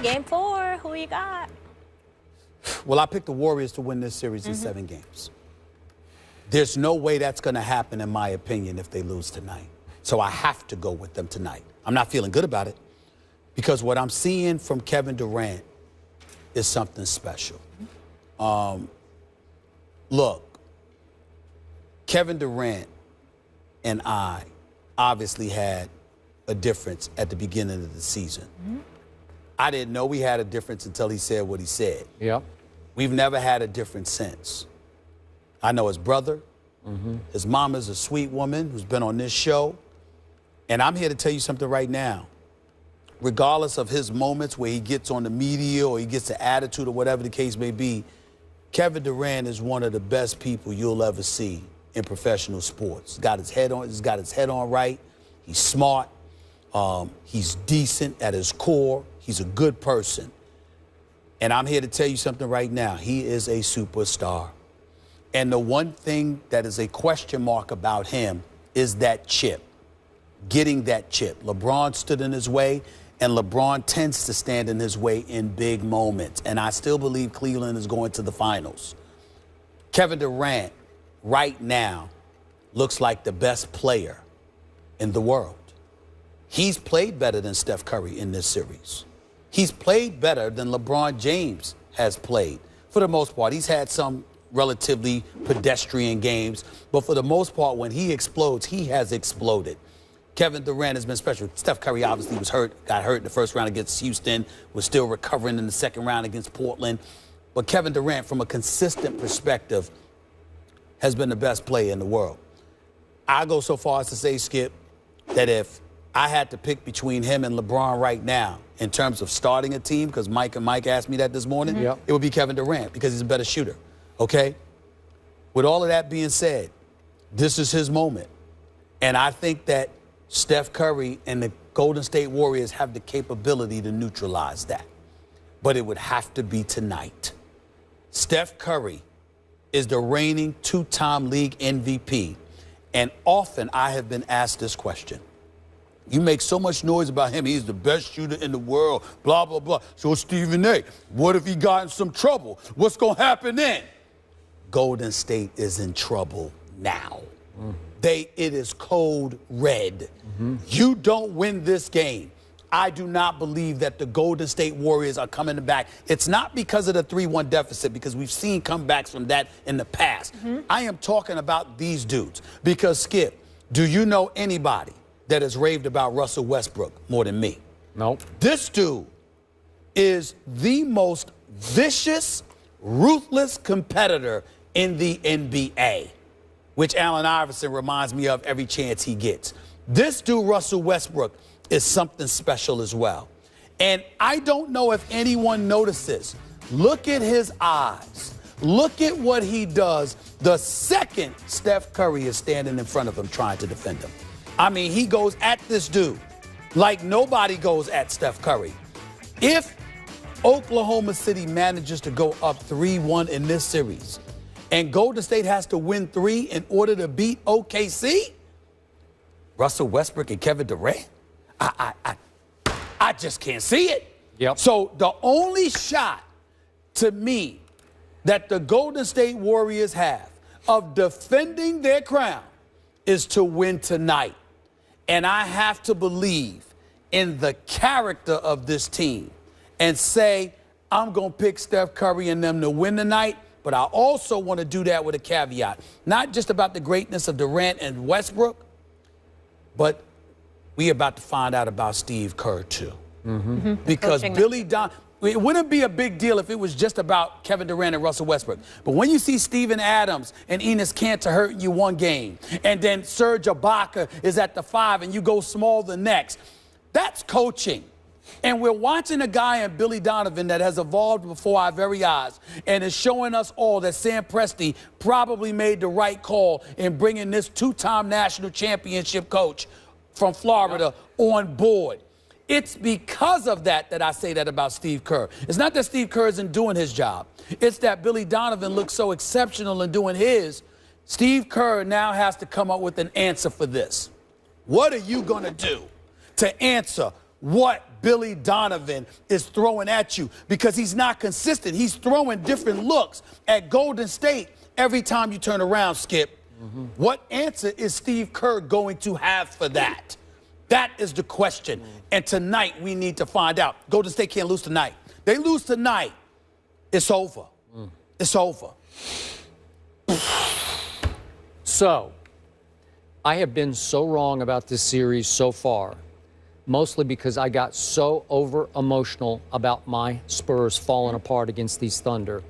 Game 4, who you got? Well, I picked the Warriors to win this series in 7 games. There's no way that's going to happen, in my opinion, if they lose tonight. So I have to go with them tonight. I'm not feeling good about it because what I'm seeing from Kevin Durant is something special. Look, Kevin Durant and I obviously had a difference at the beginning of the season. I didn't know we had a difference until he said what he said. Yep. We've never had a difference since. I know his brother. His mama's a sweet woman who's been on this show. And I'm here to tell you something right now. Regardless of his moments where he gets on the media or he gets an attitude or whatever the case may be, Kevin Durant is one of the best people you'll ever see in professional sports. He's got his head on right. He's smart. He's decent at his core. He's a good person. And I'm here to tell you something right now. He is a superstar. And the one thing that is a question mark about him is that chip, getting that chip. LeBron stood in his way, and LeBron tends to stand in his way in big moments. And I still believe Cleveland is going to the finals. Kevin Durant right now looks like the best player in the world. He's played better than Steph Curry in this series. He's played better than LeBron James has played. For the most part, he's had some relatively pedestrian games, but for the most part, when he explodes, he has exploded. Kevin Durant has been special. Steph Curry obviously was hurt, got hurt in the first round against Houston, was still recovering in the second round against Portland. But Kevin Durant, from a consistent perspective, has been the best player in the world. I go so far as to say, Skip, that if I had to pick between him and LeBron right now in terms of starting a team, because Mike asked me that this morning, it would be Kevin Durant because he's a better shooter, okay? With all of that being said, this is his moment. And I think that Steph Curry and the Golden State Warriors have the capability to neutralize that. But it would have to be tonight. Steph Curry is the reigning 2-time league MVP. And often I have been asked this question. You make so much noise about him. He's the best shooter in the world, blah, blah, blah. So Stephen A., what if he got in some trouble? What's going to happen then? Golden State is in trouble now. It is code red. You don't win this game. I do not believe that the Golden State Warriors are coming back. It's not because of the 3-1 deficit, because we've seen comebacks from that in the past. I am talking about these dudes because, Skip, do you know anybody that has raved about Russell Westbrook more than me? Nope. This dude is the most vicious, ruthless competitor in the NBA, which Allen Iverson reminds me of every chance he gets. This dude, Russell Westbrook, is something special as well. And I don't know if anyone notices. Look at his eyes. Look at what he does the second Steph Curry is standing in front of him trying to defend him. I mean, he goes at this dude like nobody goes at Steph Curry. If Oklahoma City manages to go up 3-1 in this series and Golden State has to win 3 in order to beat OKC, Russell Westbrook and Kevin Durant, I just can't see it. So the only shot to me that the Golden State Warriors have of defending their crown is to win tonight. And I have to believe in the character of this team and say, I'm going to pick Steph Curry and them to win tonight, but I also want to do that with a caveat. Not just about the greatness of Durant and Westbrook, but we about to find out about Steve Kerr, too. Because it wouldn't be a big deal if it was just about Kevin Durant and Russell Westbrook. But when you see Steven Adams and Enes Kanter hurting you one game, and then Serge Ibaka is at the 5 and you go small the next, that's coaching. And we're watching a guy in Billy Donovan that has evolved before our very eyes and is showing us all that Sam Presti probably made the right call in bringing this 2-time national championship coach from Florida on board. It's because of that that I say that about Steve Kerr. It's not that Steve Kerr isn't doing his job. It's that Billy Donovan looks so exceptional in doing his. Steve Kerr now has to come up with an answer for this. What are you going to do to answer what Billy Donovan is throwing at you because he's not consistent. He's throwing different looks at Golden State every time you turn around, Skip. What answer is Steve Kerr going to have for that? That is the question. And tonight we need to find out. Golden State can't lose tonight. They lose tonight, it's over. It's over. So, I have been so wrong about this series so far, mostly because I got so over-emotional about my Spurs falling apart against these Thunder,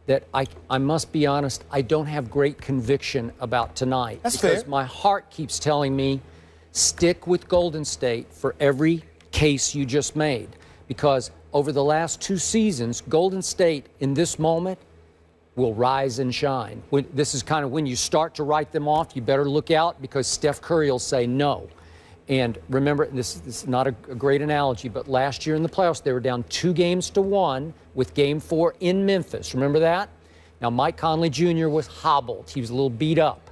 that I must be honest, I don't have great conviction about tonight. That's because fair. my heart keeps telling me, stick with Golden State for every case you just made. Because over the last 2 seasons, Golden State, in this moment, will rise and shine. This is kind of when you start to write them off, you better look out because Steph Curry will say no. And remember, this is not a great analogy, but last year in the playoffs, they were down 2-1 with Game 4 in Memphis. Remember that? Now, Mike Conley Jr. was hobbled. He was a little beat up.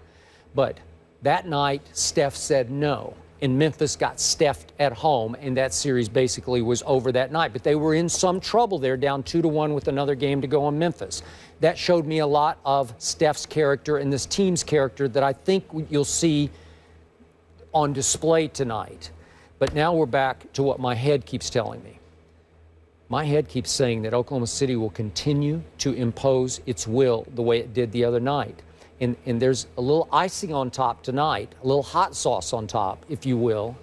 But that night, Steph said no. And Memphis got Steph'd at home, and that series basically was over that night. But they were in some trouble there, down 2-1 with another game to go on Memphis. That showed me a lot of Steph's character and this team's character that I think you'll see on display tonight. But now we're back to what my head keeps telling me. My head keeps saying that Oklahoma City will continue to impose its will the way it did the other night. And there's a little icing on top tonight, a little hot sauce on top, if you will.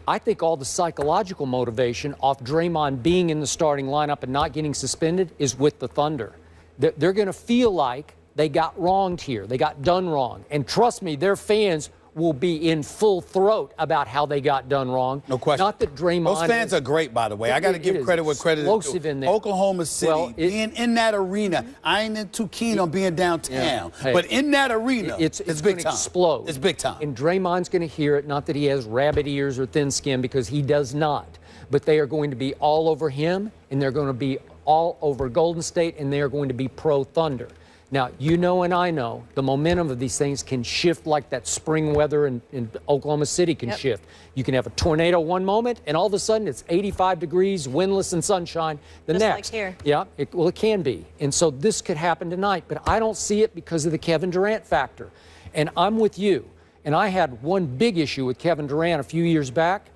I think all the psychological motivation off Draymond being in the starting lineup and not getting suspended is with the Thunder. They're going to feel like they got wronged here. They got done wrong. And trust me, their fans will be in full throat about how they got done wrong. No question. Not that Draymond. Those fans are great, by the way. I got to give credit where credit is due. Explosive in there. Oklahoma City, being in that arena. I ain't too keen on being downtown, but in that arena, it's big time. Explode. It's big time. And Draymond's going to hear it. Not that he has rabbit ears or thin skin, because he does not. But they are going to be all over him, and they're going to be all over Golden State, and they are going to be pro-Thunder. Now, you know and I know the momentum of these things can shift like that spring weather in Oklahoma City can shift. You can have a tornado one moment, and all of a sudden it's 85 degrees, windless and sunshine the Just next. like here. Yeah, well, it can be. And so this could happen tonight, but I don't see it because of the Kevin Durant factor. And I'm with you. And I had one big issue with Kevin Durant a few years back,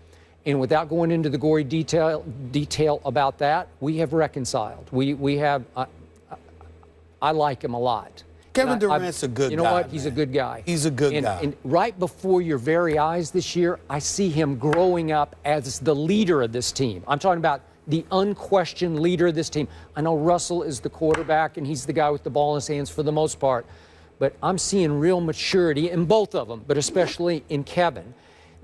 and without going into the gory detail about that, we have reconciled. We have... I like him a lot. Kevin Durant's a good guy. You know what? He's a good guy. He's a good guy. And right before your very eyes this year, I see him growing up as the leader of this team. I'm talking about the unquestioned leader of this team. I know Russell is the quarterback, and he's the guy with the ball in his hands for the most part. But I'm seeing real maturity in both of them, but especially in Kevin,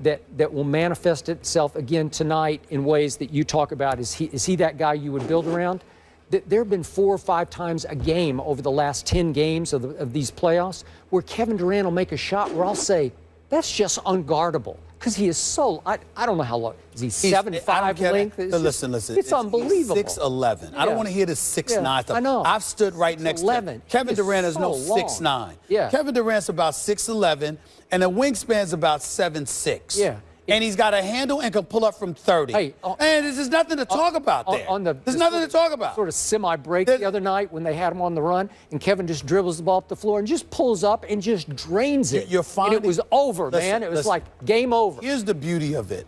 that will manifest itself again tonight in ways that you talk about. Is he that guy you would build around? There have been 4 or 5 times a game over the last 10 games of these playoffs where Kevin Durant will make a shot where I'll say, that's just unguardable. Because he is so, I don't know how long. Is he 7'5" length? Listen. It's unbelievable. 6'11". I don't want to hear the 6'9" stuff. I know. I've stood right next to him. Kevin Durant is no 6'9". Yeah. Kevin Durant's about 6'11", and the wingspan's about 7'6". Yeah. And he's got a handle and can pull up from 30. Hey, and there's nothing to talk about there. There's nothing to talk about. Sort of semi-break the other night when they had him on the run, and Kevin just dribbles the ball up the floor and just pulls up and just drains it. You're finding, and it was over, man. It was like game over. Here's the beauty of it.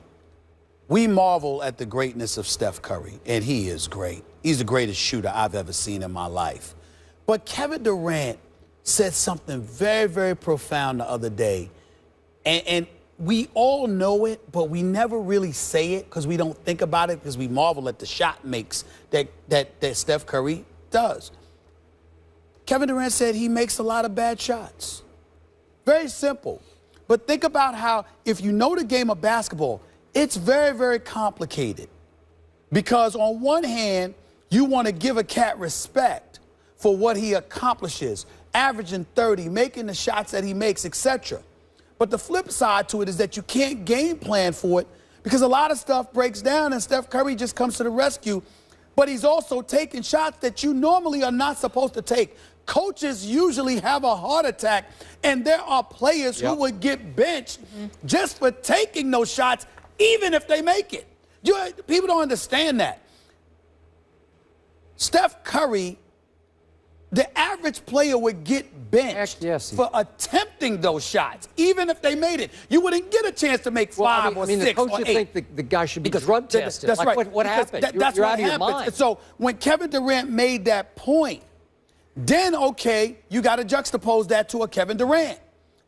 We marvel at the greatness of Steph Curry, and he is great. He's the greatest shooter I've ever seen in my life. But Kevin Durant said something very, very profound the other day, and we all know it, but we never really say it because we don't think about it because we marvel at the shot makes that Steph Curry does. Kevin Durant said he makes a lot of bad shots. Very simple. But think about how, if you know the game of basketball, it's very, very complicated. Because on one hand, you want to give a cat respect for what he accomplishes, averaging 30, making the shots that he makes, etc. But the flip side to it is that you can't game plan for it because a lot of stuff breaks down and Steph Curry just comes to the rescue. But he's also taking shots that you normally are not supposed to take. Coaches usually have a heart attack, and there are players who would get benched just for taking those shots, even if they make it. People don't understand that. Steph Curry, the average player would get benched for attempting those shots, even if they made it. You wouldn't get a chance to make 5 or 6 the coach or 8. would think the guy should be drug tested. That's like, right. What happened? That's you're what out of your mind. So when Kevin Durant made that point, then, okay, you got to juxtapose that to a Kevin Durant.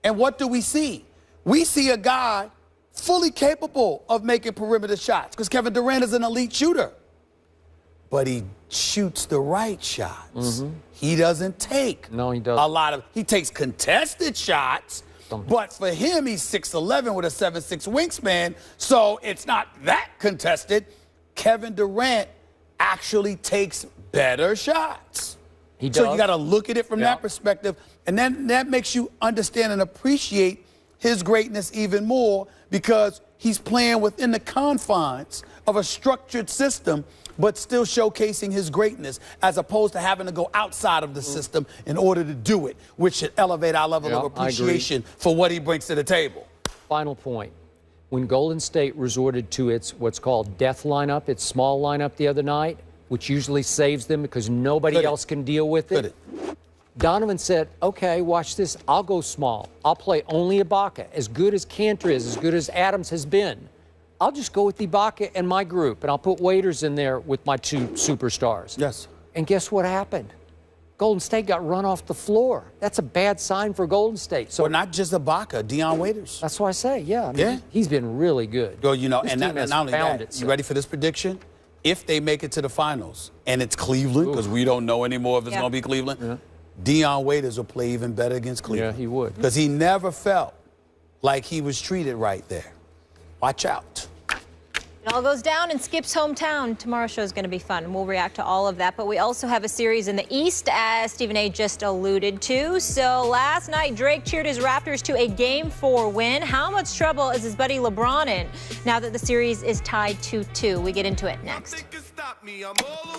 And what do we see? We see a guy fully capable of making perimeter shots because Kevin Durant is an elite shooter. But he shoots the right shots. He doesn't take he doesn't. a lot of – he takes contested shots, but for him, he's 6'11" with a 7'6" wingspan, so it's not that contested. Kevin Durant actually takes better shots. He does. So you got to look at it from that perspective, and then that makes you understand and appreciate his greatness even more because he's playing within the confines of a structured system but still showcasing his greatness as opposed to having to go outside of the system in order to do it, which should elevate our level of appreciation for what he brings to the table. Final point. When Golden State resorted to its what's called death lineup, its small lineup the other night, which usually saves them because nobody else can deal with it. Donovan said, okay, watch this. I'll go small. I'll play only Ibaka. As good as Cantor is, as good as Adams has been, I'll just go with Ibaka and my group, and I'll put Waiters in there with my 2 superstars. Yes. And guess what happened? Golden State got run off the floor. That's a bad sign for Golden State. So not just Ibaka, Dion Waiters. That's what I say, yeah. I mean, he's been really good. Well, you know, this and team not only that, you ready for this prediction? If they make it to the finals, and it's Cleveland, because we don't know anymore if it's going to be Cleveland, Dion Waiters will play even better against Cleveland. Yeah, he would. Because he never felt like he was treated right there. Watch out. It all goes down in Skip's hometown. Tomorrow's show is going to be fun. We'll react to all of that. But we also have a series in the East, as Stephen A. just alluded to. So last night, Drake cheered his Raptors to a Game 4 win. How much trouble is his buddy LeBron in now that the series is tied 2-2? We get into it next.